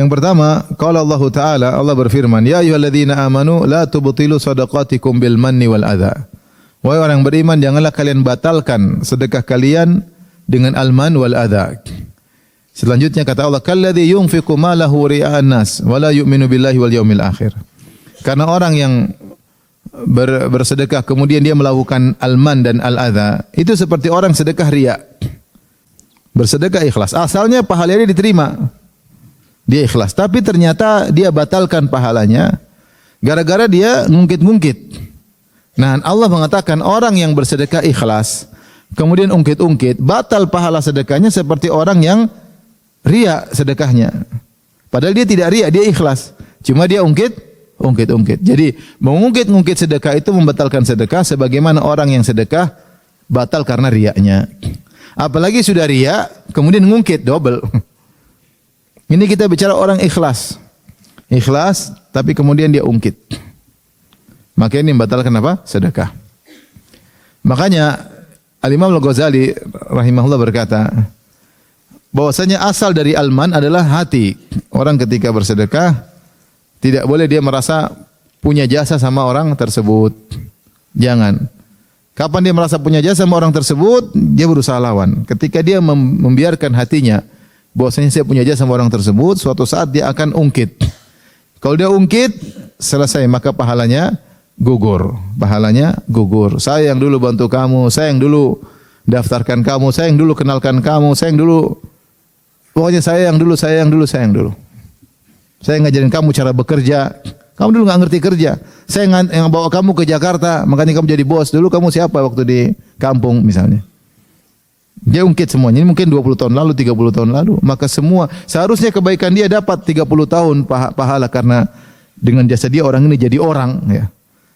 Yang pertama, qala Allah Ta'ala, Allah berfirman, "Ya ayyuhalladzina amanu la tubtilu shadaqatikum bil manni wal adza." Wahai orang beriman, janganlah kalian batalkan sedekah kalian dengan al-man wal adza. Selanjutnya kata Allah, "Kalladzi yunfiqu malahu ria'an nas wa la yu'minu billahi wal yaumil akhir." Karena orang yang bersedekah kemudian dia melakukan al-man dan al-adza, itu seperti orang sedekah riya. Bersedekah ikhlas, asalnya pahalanya diterima. Dia ikhlas, tapi ternyata dia batalkan pahalanya gara-gara dia ngungkit-ngungkit. Nah, Allah mengatakan orang yang bersedekah ikhlas kemudian ungkit-ungkit, batal pahala sedekahnya seperti orang yang riya sedekahnya. Padahal dia tidak riya, dia ikhlas. Cuma dia ungkit-ungkit. Jadi, mengungkit-ungkit sedekah itu membatalkan sedekah sebagaimana orang yang sedekah batal karena riyanya. Apalagi sudah riya, kemudian ngungkit, double. Ini kita bicara orang ikhlas. Ikhlas, tapi kemudian dia ungkit. Maka ini membatalkan apa? Sedekah. Makanya Al-Imam Al-Ghazali rahimahullah berkata, bahwasanya asal dari al-man adalah hati. Orang ketika bersedekah tidak boleh dia merasa punya jasa sama orang tersebut. Jangan. Kapan dia merasa punya jasa sama orang tersebut, dia berusaha lawan. Ketika dia membiarkan hatinya bahwasanya saya punya jasa sama orang tersebut, suatu saat dia akan ungkit. Kalau dia ungkit, selesai, maka pahalanya gugur. Pahalanya gugur. Saya yang dulu bantu kamu, saya yang dulu daftarkan kamu, saya yang dulu kenalkan kamu, saya yang dulu, pokoknya saya yang dulu. Saya ngajarin kamu cara bekerja. Kamu dulu nggak ngerti kerja. Saya yang bawa kamu ke Jakarta, makanya kamu jadi bos. Dulu kamu siapa waktu di kampung misalnya. Dia ungkit semuanya. Ini mungkin 20 tahun lalu, 30 tahun lalu. Maka semua, seharusnya kebaikan dia dapat 30 tahun pahala karena dengan jasa dia orang ini jadi orang. Ya.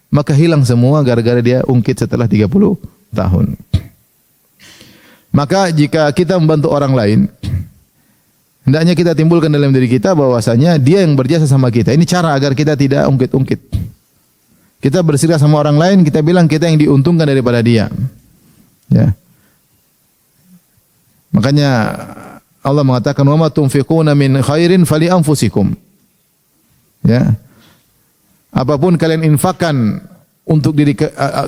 Maka hilang semua gara-gara dia ungkit setelah 30 tahun. Maka jika kita membantu orang lain, hendaknya kita timbulkan dalam diri kita bahwasanya dia yang berjasa sama kita. Ini cara agar kita tidak ungkit-ungkit. Kita bersedekah sama orang lain, kita bilang kita yang diuntungkan daripada dia. Ya. Makanya Allah mengatakan wa ma tunfiquna min khairin fali anfusikum. Ya. Apapun kalian infakkan untuk diri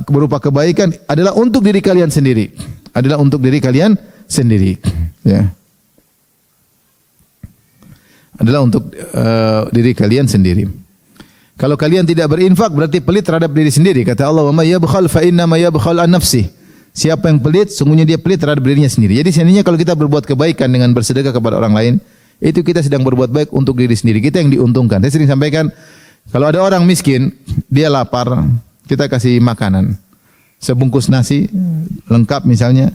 berupa kebaikan adalah untuk diri kalian sendiri. Adalah untuk diri kalian sendiri. Ya. Adalah untuk diri kalian sendiri. Kalau kalian tidak berinfak berarti pelit terhadap diri sendiri. Kata Allah, "Wa may yabkhal fa inna ma yabkhal an nafsihi." Siapa yang pelit, sungguhnya dia pelit terhadap dirinya sendiri. Jadi seandainya kalau kita berbuat kebaikan dengan bersedekah kepada orang lain, itu kita sedang berbuat baik untuk diri sendiri. Kita yang diuntungkan. Saya sering sampaikan, kalau ada orang miskin, dia lapar, kita kasih makanan. Sebungkus nasi lengkap misalnya,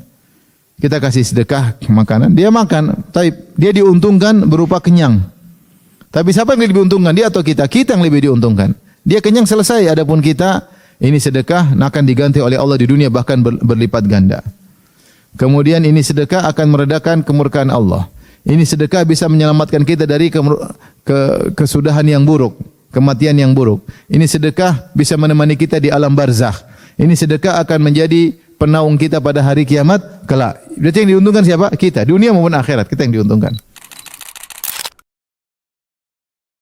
kita kasih sedekah makanan, dia makan, tapi dia diuntungkan berupa kenyang. Tapi siapa yang lebih diuntungkan, dia atau kita? Kita yang lebih diuntungkan. Dia kenyang selesai, adapun kita ini sedekah akan diganti oleh Allah di dunia bahkan berlipat ganda. Kemudian ini sedekah akan meredakan kemurkaan Allah. Ini sedekah bisa menyelamatkan kita dari kesudahan yang buruk, kematian yang buruk. Ini sedekah bisa menemani kita di alam barzakh. Ini sedekah akan menjadi penaung kita pada hari kiamat kelak. Berarti yang diuntungkan siapa? Kita, dunia maupun akhirat, kita yang diuntungkan.